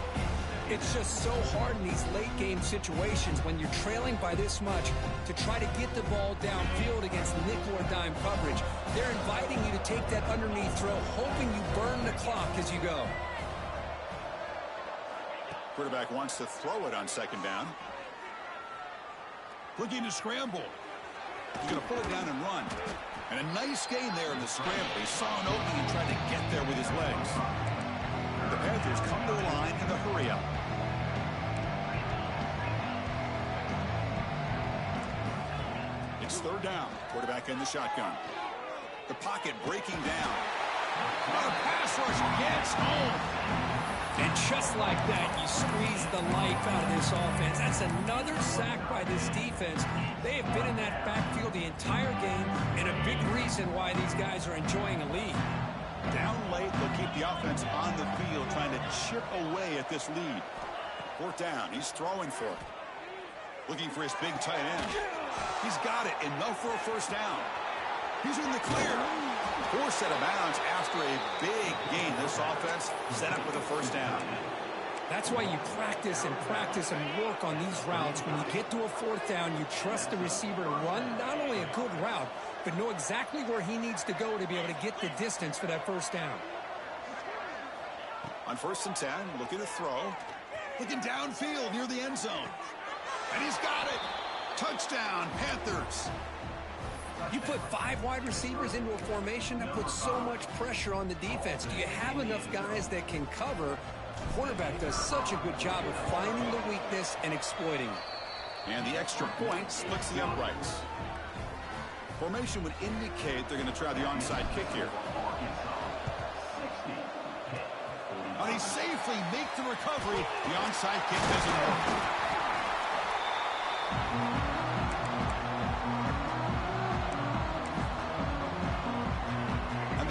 It's just so hard in these late-game situations when you're trailing by this much to try to get the ball downfield against nickel or dime coverage. They're inviting you to take that underneath throw, hoping you burn the clock as you go. Quarterback wants to throw it on second down. Looking to scramble. He's going to pull it down and run. And a nice gain there in the scramble. He saw an opening and tried to get there with his legs. The Panthers come to the line in the hurry up. It's third down. Quarterback in the shotgun. The pocket breaking down. On a pass rush gets home. And just like that, you squeeze the life out of this offense. That's another sack by this defense. They have been in that backfield the entire game, and a big reason why these guys are enjoying a lead. Down late, they'll keep the offense on the field, trying to chip away at this lead. Fourth down, he's throwing for it. Looking for his big tight end. He's got it, enough for a first down. He's in the clear. Forced out of bounds after a big gain. This offense set up with a first down. That's why you practice and work on these routes. When you get to a fourth down, you trust the receiver to run not only a good route, but know exactly where he needs to go to be able to get the distance for that first down. On 1st and 10, looking to throw. Looking downfield near the end zone. And he's got it. Touchdown, Panthers. You put 5 wide receivers into a formation, that puts so much pressure on the defense. Do you have enough guys that can cover? The quarterback does such a good job of finding the weakness and exploiting it. And the extra point splits the uprights. Formation would indicate they're going to try the onside kick here. And he safely makes the recovery. The onside kick doesn't work.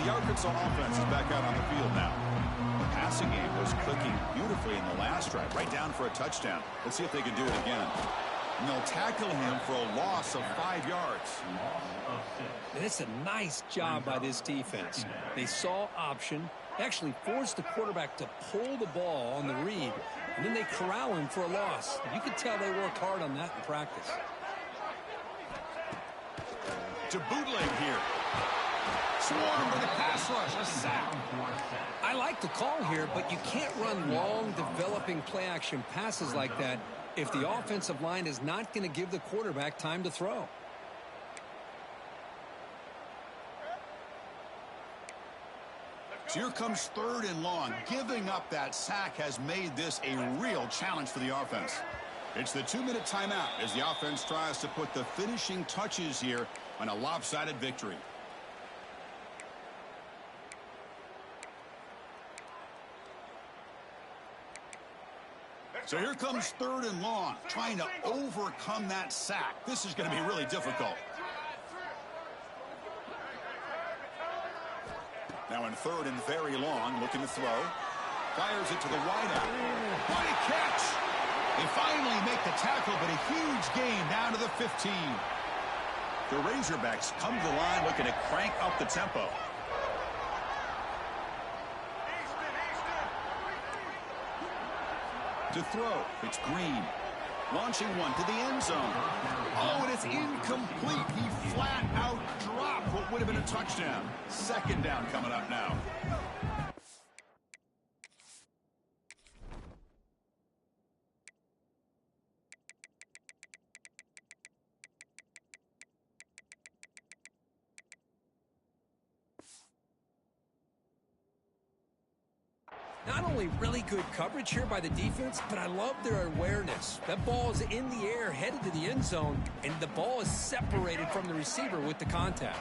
The Arkansas offense is back out on the field now. The passing game was clicking beautifully in the last drive, right down for a touchdown. Let's see if they can do it again. And they'll tackle him for a loss of 5 yards. And it's a nice job by this defense. They saw option, actually forced the quarterback to pull the ball on the read, and then they corral him for a loss. You could tell they worked hard on that in practice. To bootleg here. Swarm with a pass rush, a sack. I like the call here, but you can't run long, developing play-action passes like that if the offensive line is not going to give the quarterback time to throw. So here comes 3rd and long. Giving up that sack has made this a real challenge for the offense. It's the 2-minute timeout as the offense tries to put the finishing touches here on a lopsided victory. So here comes 3rd and long, trying to overcome that sack. This is going to be really difficult. Now in 3rd and very long, looking to throw. Fires it to the wideout. What a catch! They finally make the tackle, but a huge gain down to the 15. The Razorbacks come to the line looking to crank up the tempo. To throw, it's Green. Launching one to the end zone. Oh, and it's incomplete. He flat out dropped what would have been a touchdown. 2nd down coming up now. Not only really good coverage here by the defense, but I love their awareness. That ball is in the air, headed to the end zone, and the ball is separated from the receiver with the contact.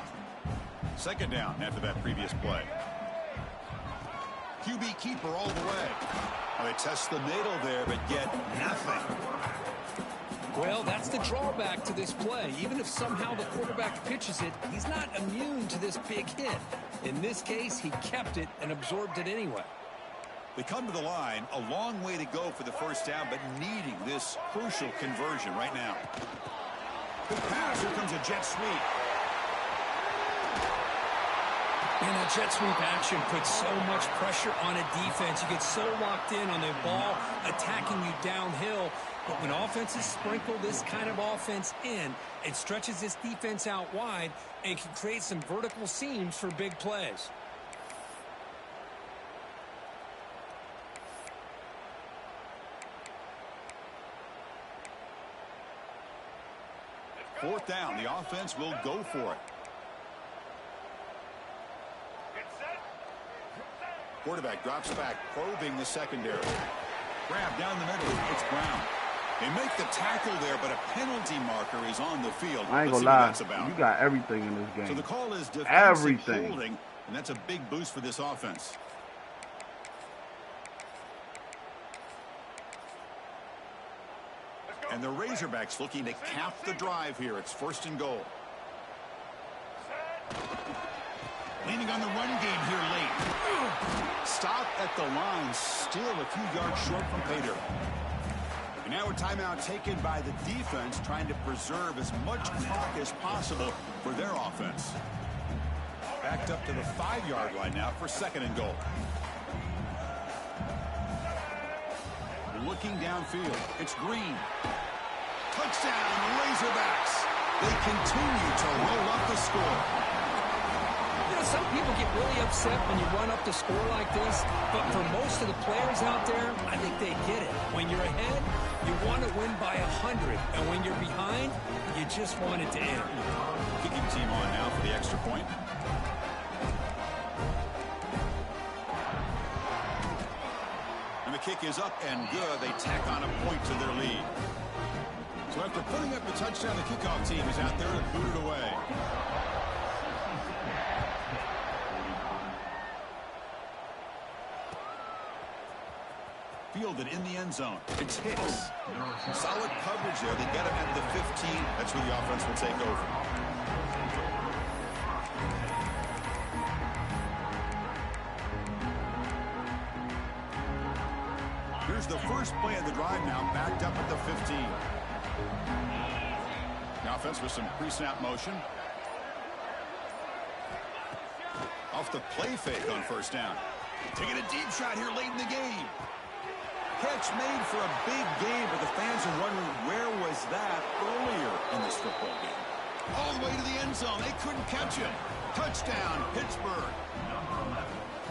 2nd down after that previous play. QB keeper all the way. Well, they test the middle there, but get nothing. Well, that's the drawback to this play. Even if somehow the quarterback pitches it, he's not immune to this big hit. In this case, he kept it and absorbed it anyway. They come to the line, a long way to go for the first down, but needing this crucial conversion right now. Good pass, here comes a jet sweep. And that jet sweep action puts so much pressure on a defense. You get so locked in on the ball attacking you downhill. But when offenses sprinkle this kind of offense in, it stretches this defense out wide and can create some vertical seams for big plays. 4th down. The offense will go for it. Quarterback drops back, probing the secondary. Grab down the middle. It's Brown. They make the tackle there, but a penalty marker is on the field. I ain't gonna lie. You got everything in this game. So the call is defensive everything. holding, and that's a big boost for this offense. And the Razorbacks looking to cap the drive here. It's 1st and goal. Leaning on the run game here late. Stop at the line, still a few yards short from pay dirt. And now a timeout taken by the defense, trying to preserve as much clock as possible for their offense. Backed up to the 5-yard line now for 2nd and goal. Looking downfield, it's Green. Touchdown, Razorbacks. They continue to roll up the score. You know, some people get really upset when you run up the score like this, but for most of the players out there, I think they get it. When you're ahead, you want to win by 100, and when you're behind, you just want it to end. Kicking team on now for the extra point. And the kick is up and good. They tack on a point to their lead. So after putting up the touchdown, the kickoff team is out there to boot it away. Fielded in the end zone. It's Hicks. Solid coverage there. They get him at the 15. That's where the offense will take over. Here's the first play of the drive now, backed up at the 15. The offense with some pre-snap motion. Off the play fake on 1st down. Taking a deep shot here late in the game. Catch made for a big game, but the fans are wondering where was that earlier in this football game. All the way to the end zone. They couldn't catch him. Touchdown, Pittsburgh.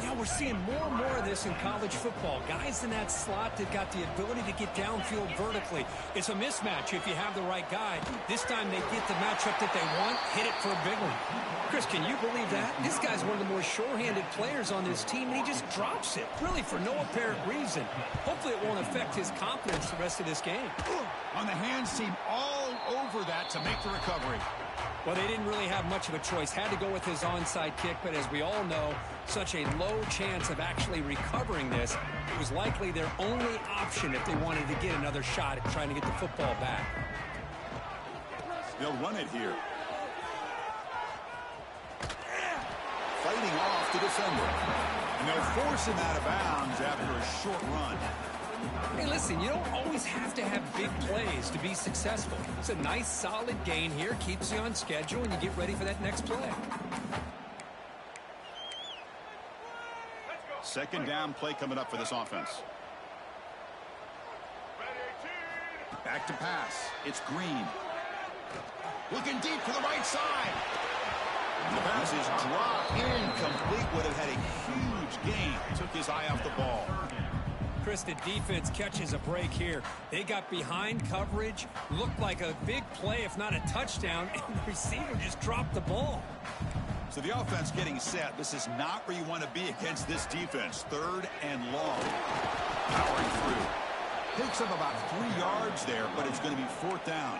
Yeah, we're seeing more and more of this in college football. Guys in that slot that got the ability to get downfield vertically. It's a mismatch if you have the right guy. This time they get the matchup that they want, hit it for a big one. Chris, can you believe that? This guy's one of the more sure-handed players on this team, and he just drops it, really for no apparent reason. Hopefully it won't affect his confidence the rest of this game. On the hands team all over that to make the recovery. Well, they didn't really have much of a choice. Had to go with his onside kick, but as we all know, such a low chance of actually recovering this. It was likely their only option if they wanted to get another shot at trying to get the football back. They'll run it here. Fighting off the defender. And they'll force him out of bounds after a short run. Hey, listen, you don't always have to have big plays to be successful. It's a nice, solid gain here, keeps you on schedule, and you get ready for that next play. 2nd down play coming up for this offense. Back to pass. It's Green. Looking deep to the right side. The pass is dropped incomplete. Would have had a huge gain. Took his eye off the ball. Chris, the defense catches a break here. They got behind coverage, looked like a big play, if not a touchdown, and the receiver just dropped the ball. So the offense getting set. This is not where you want to be against this defense. 3rd and long. Powering through. Picks up about 3 yards there, but it's going to be 4th down.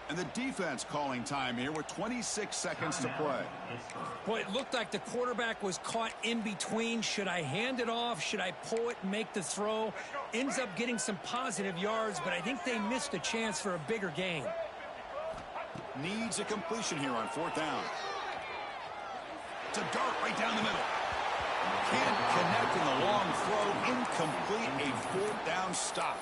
And the defense calling time here with 26 seconds to play. Boy, it looked like the quarterback was caught in between. Should I hand it off? Should I pull it and make the throw? Ends up getting some positive yards, but I think they missed a chance for a bigger gain. Needs a completion here on 4th down. It's a dart right down the middle. Can't connect in the long throw. Incomplete. A 4th down stop.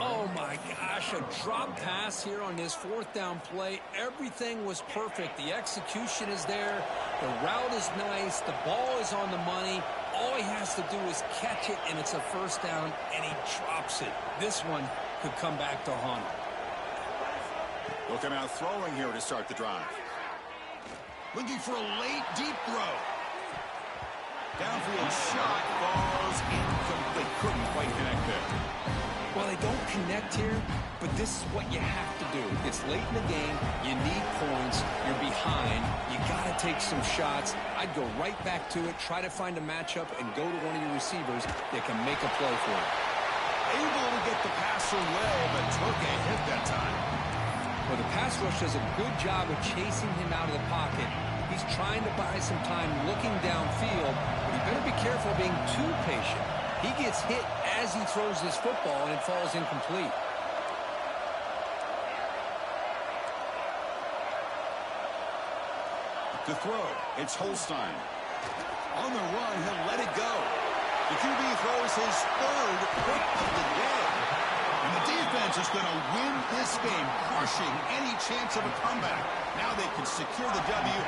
Oh, my gosh. A drop pass here on this 4th down play. Everything was perfect. The execution is there. The route is nice. The ball is on the money. All he has to do is catch it, and it's a 1st down, and he drops it. This one could come back to haunt him. They'll come out throwing here to start the drive. Looking for a late, deep throw. Downfield shot falls incomplete. Couldn't quite connect there. Well, they don't connect here, but this is what you have to to do. It's late in the game. You need points. You're behind. You got to take some shots. I'd go right back to it, try to find a matchup, and go to one of your receivers that can make a play for you. Able to get the pass away, but took a hit that time. Well, the pass rush does a good job of chasing him out of the pocket. He's trying to buy some time looking downfield, but he better be careful being too patient. He gets hit as he throws this football, and it falls incomplete. To throw, it's Holstein. On the run, he'll let it go. The QB throws his third pick of the day. And the defense is going to win this game, crushing any chance of a comeback. Now they can secure the W.